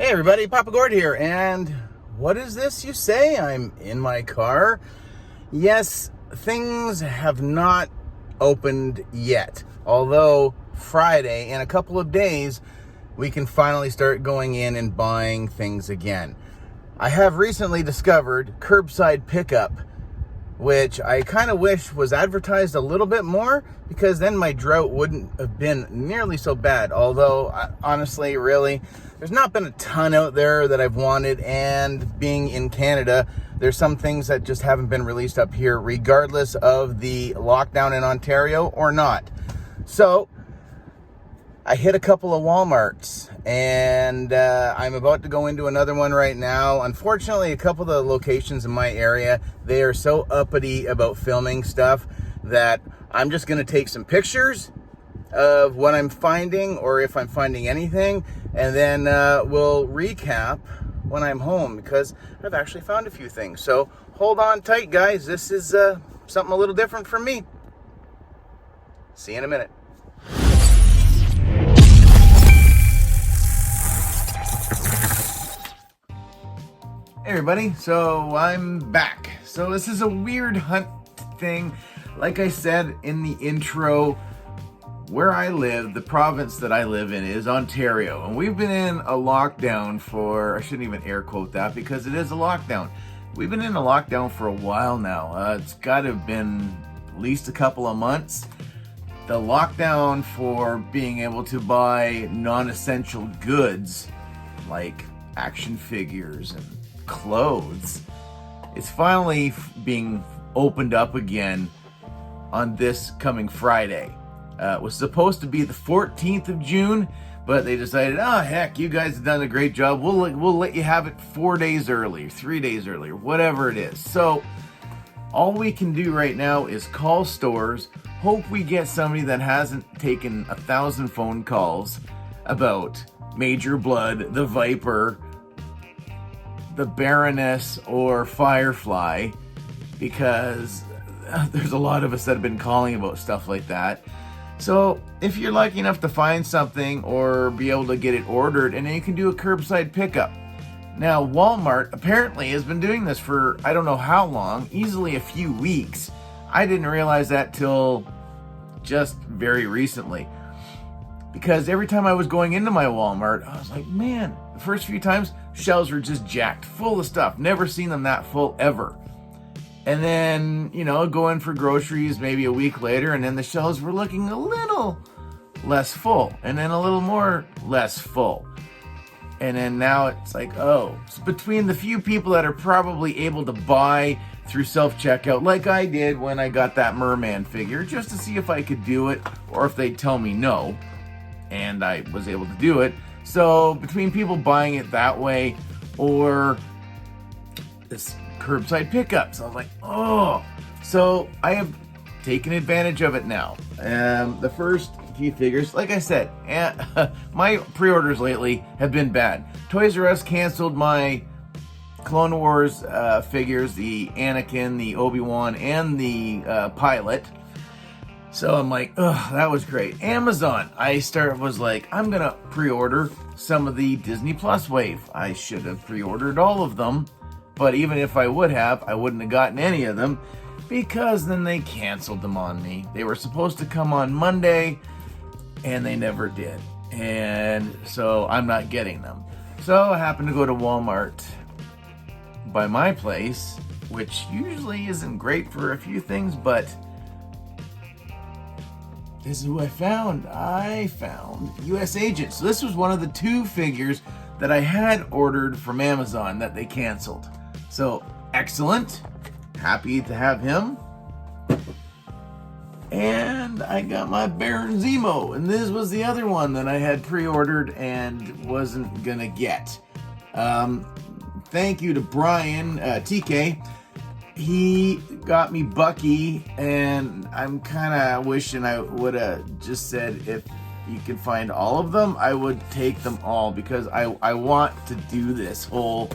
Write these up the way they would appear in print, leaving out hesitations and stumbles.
Hey everybody, Papa Gord here, and what is this you say? I'm in my car. Yes, things have not opened yet, although Friday, in a couple of days, we can finally start going in and buying things again. I have recently discovered curbside pickup, which I kind of wish was advertised a little bit more, because then my drought wouldn't have been nearly so bad. Although, honestly, really, there's not been a ton out there that I've wanted, and being in Canada, there's some things that just haven't been released up here, regardless of the lockdown in Ontario or not. So, I hit a couple of Walmarts, and I'm about to go into another one right now. Unfortunately, a couple of the locations in my area, they are so uppity about filming stuff that I'm just going to take some pictures of what I'm finding, or if I'm finding anything, and then we'll recap when I'm home, because I've actually found a few things. So hold on tight, guys. This is something a little different from me. See you in a minute. Hey everybody, so I'm back. So this is a weird hunt thing. Like I said in the intro, where I live, the province that I live in is Ontario. And we've been in a lockdown for, I shouldn't even air quote that because it is a lockdown. We've been in a lockdown for a while now. It's got to have been at least a couple of months. The lockdown for being able to buy non-essential goods like action figures and clothes, it's finally being opened up again on this coming Friday. It was supposed to be the 14th of June, but they decided, oh heck, you guys have done a great job. We'll let you have it 4 days early, 3 days early, whatever it is. So all we can do right now is call stores, hope we get somebody that hasn't taken 1,000 phone calls about Major Blood, the Viper, the Baroness, or Firefly, because there's a lot of us that have been calling about stuff like that. So if you're lucky enough to find something or be able to get it ordered, and then you can do a curbside pickup. Now, Walmart apparently has been doing this for I don't know how long, easily a few weeks. I didn't realize that till just very recently, because every time I was going into my Walmart, I was like, man, the first few times, shelves were just jacked full of stuff. Never seen them that full ever. And then, go in for groceries maybe a week later, and then the shelves were looking a little less full, and then a little more less full. And then now it's like, oh, so between the few people that are probably able to buy through self-checkout, like I did when I got that merman figure, just to see if I could do it, or if they'd tell me no, and I was able to do it. So between people buying it that way, or this curbside pickup, so I was like, oh. So I have taken advantage of it now. The first few figures, like I said, my pre-orders lately have been bad. Toys R Us canceled my Clone Wars figures, the Anakin, the Obi-Wan, and the pilot. So I'm like, ugh, that was great. Amazon, was like, I'm gonna pre-order some of the Disney Plus wave. I should have pre-ordered all of them, but even if I would have, I wouldn't have gotten any of them, because then they canceled them on me. They were supposed to come on Monday, and they never did. And so I'm not getting them. So I happened to go to Walmart by my place, which usually isn't great for a few things, but this is who I found. I found US Agent. So this was one of the 2 figures that I had ordered from Amazon that they canceled. So excellent. Happy to have him. And I got my Baron Zemo. And this was the other one that I had pre-ordered and wasn't gonna get. Thank you to Brian, TK. He got me Bucky, and I'm kind of wishing I would have just said, if you can find all of them, I would take them all, because I want to do this whole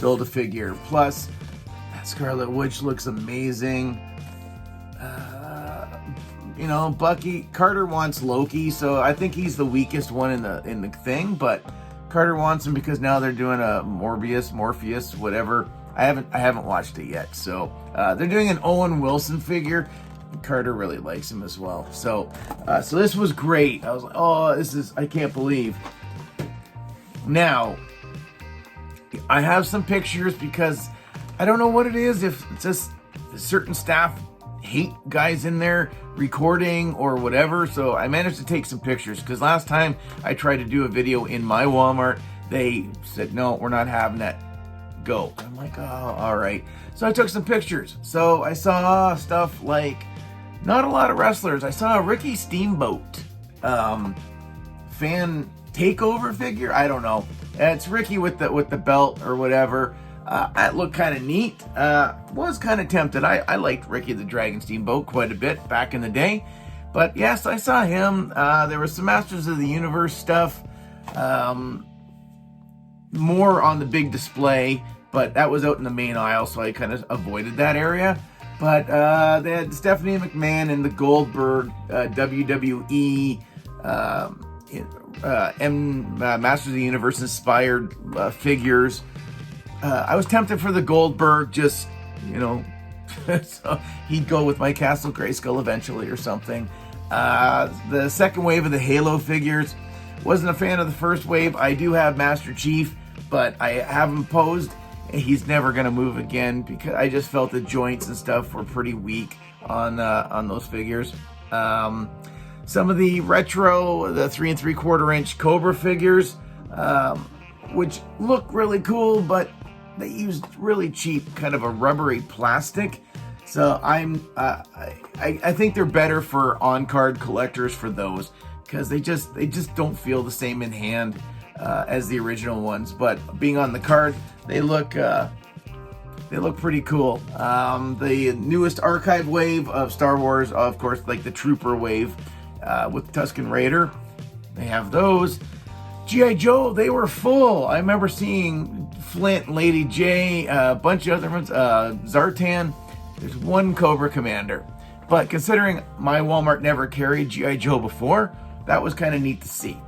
Build-A-Figure. Plus, that Scarlet Witch looks amazing. Bucky, Carter wants Loki, so I think he's the weakest one in the thing, but Carter wants them because now they're doing a Morpheus, whatever. I haven't watched it yet. So they're doing an Owen Wilson figure. Carter really likes him as well. So this was great. I was like, oh, I can't believe. Now, I have some pictures because I don't know what it is, if it's just certain staff hate guys in there recording or whatever. So I managed to take some pictures because last time I tried to do a video in my Walmart, they said, no, we're not having that. Go. I'm like, oh, all right. So I took some pictures. So I saw stuff like, not a lot of wrestlers. I saw a Ricky Steamboat fan takeover figure. I don't know. It's Ricky with the belt or whatever. That looked kind of neat. Was kind of tempted. I liked Ricky the Dragon Steamboat quite a bit back in the day. But yes, I saw him. There was some Masters of the Universe stuff. More on the big display, but that was out in the main aisle, so I kind of avoided that area. But they had Stephanie McMahon and the Goldberg WWE Masters of the Universe inspired figures. I was tempted for the Goldberg, just, so he'd go with my Castle Grayskull eventually or something. The second wave of the Halo figures, wasn't a fan of the first wave. I do have Master Chief, but I have him posed. He's never going to move again because I just felt the joints and stuff were pretty weak on those figures. Some of the retro, the 3 3/4 inch Cobra figures, which look really cool, but they used really cheap, kind of a rubbery plastic. So I think they're better for on-card collectors for those because they just don't feel the same in hand as the original ones. But being on the card, they look pretty cool. The newest archive wave of Star Wars, of course, like the Trooper wave with Tusken Raider, they have those. G.I. Joe, they were full. I remember seeing Flint, Lady J, a bunch of other ones, Zartan. There's one Cobra Commander. But considering my Walmart never carried G.I. Joe before, that was kind of neat to see.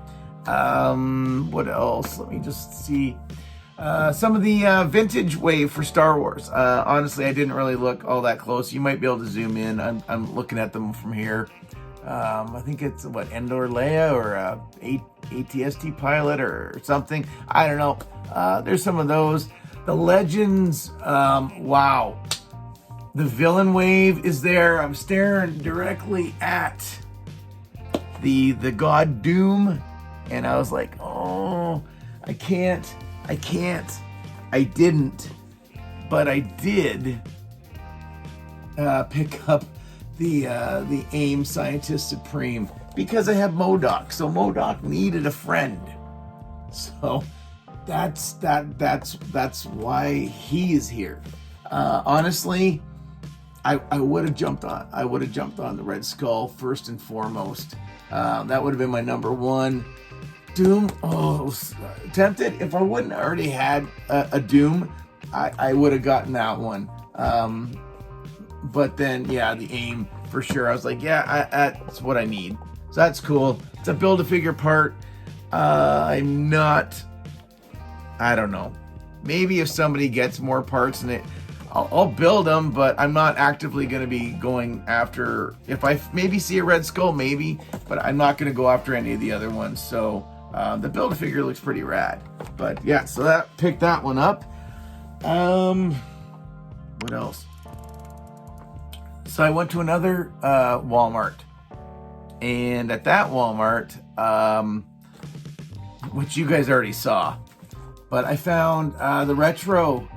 What else? Let me just see. Some of the vintage wave for Star Wars. Honestly, I didn't really look all that close. You might be able to zoom in. I'm looking at them from here. I think it's Endor Leia or ATST pilot or something. I don't know. There's some of those. The Legends. Wow. The villain wave is there. I'm staring directly at the God Doom, and I was like, oh, I didn't, but I did pick up the AIM Scientist Supreme because I have MODOK. So MODOK needed a friend. So that's why he is here. Honestly, I would have jumped on the Red Skull first and foremost. That would have been my number one. Doom, tempted. If I wouldn't already had a Doom, I would have gotten that one. But then, yeah, the AIM for sure. I was like, yeah, that's what I need. So that's cool. It's a Build-A-Figure part. I don't know. Maybe if somebody gets more parts in it, I'll build them, but I'm not actively going to be going after. If I maybe see a Red Skull, maybe, but I'm not going to go after any of the other ones. So the Build-A-Figure looks pretty rad. But yeah, so picked that one up. What else? So I went to another Walmart, and at that Walmart, which you guys already saw, but I found the retro.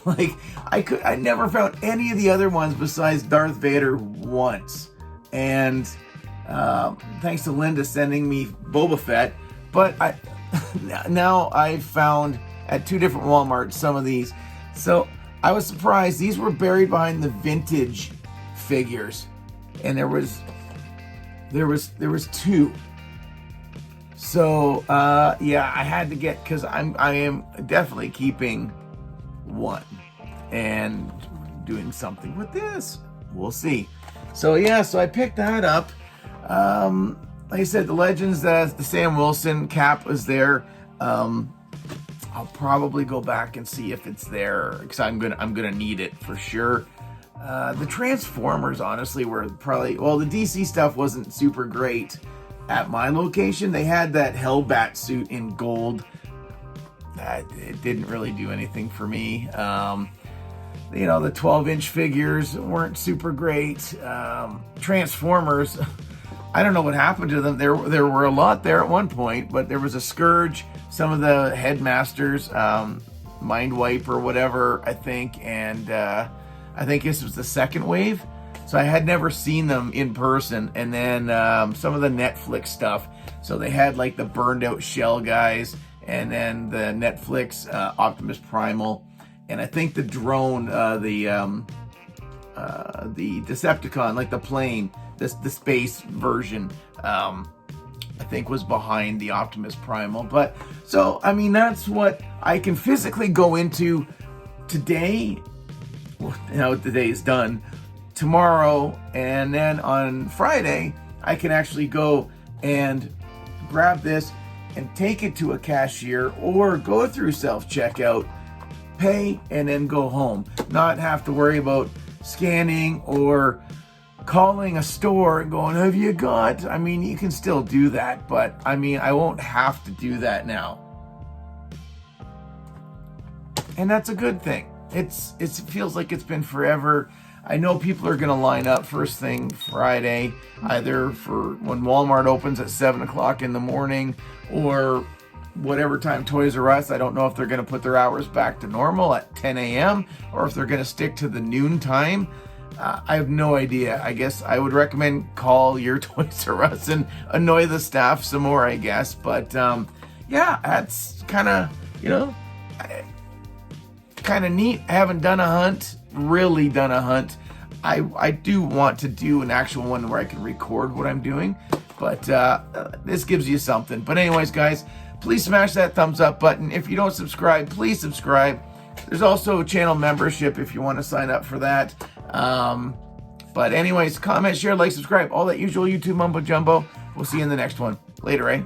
Like I never found any of the other ones besides Darth Vader once, and thanks to Linda sending me Boba Fett. But now I've found at two different Walmarts some of these, so I was surprised. These were buried behind the vintage figures, and there was two. So yeah, I had to get, because I am definitely keeping one and doing something with this. We'll see. So yeah, so I picked that up. like I said, the Legends, the Sam Wilson cap was there. I'll probably go back and see if it's there because I'm gonna need it for sure. The Transformers, honestly, were probably, well, the DC stuff wasn't super great at my location. They had that Hellbat suit in gold. It didn't really do anything for me. You know, the 12-inch figures weren't super great. Transformers, I don't know what happened to them. There were a lot there at one point, but there was a Scourge, some of the Headmasters, Mind Wipe or whatever, I think, and I think this was the second wave. So I had never seen them in person. And then some of the Netflix stuff. So they had like the burned out shell guys, and then the Netflix Optimus Primal, and I think the drone, the Decepticon, like the plane, the space version, I think was behind the Optimus Primal. But so, I mean, that's what I can physically go into today. Well, now today is done. Tomorrow, and then on Friday, I can actually go and grab this and take it to a cashier or go through self-checkout, pay, and then go home. Not have to worry about scanning or calling a store and going, have you got? I mean, you can still do that, but I mean, I won't have to do that now. And that's a good thing. It feels like it's been forever. I know people are going to line up first thing Friday, either for when Walmart opens at 7 o'clock in the morning or whatever time Toys R Us. I don't know if they're going to put their hours back to normal at 10 a.m. or if they're going to stick to the noon time. I have no idea. I guess I would recommend call your Toys R Us and annoy the staff some more, I guess. But yeah, that's kind of, you know, kind of neat. I haven't done a hunt, really done a hunt. I do want to do an actual one where I can record what I'm doing, but this gives you something. But anyways, guys, please smash that thumbs up button. If you don't subscribe, please subscribe. There's also a channel membership if you want to sign up for that. But anyways, comment, share, like, subscribe, all that usual YouTube mumbo jumbo. We'll see you in the next one. Later, eh?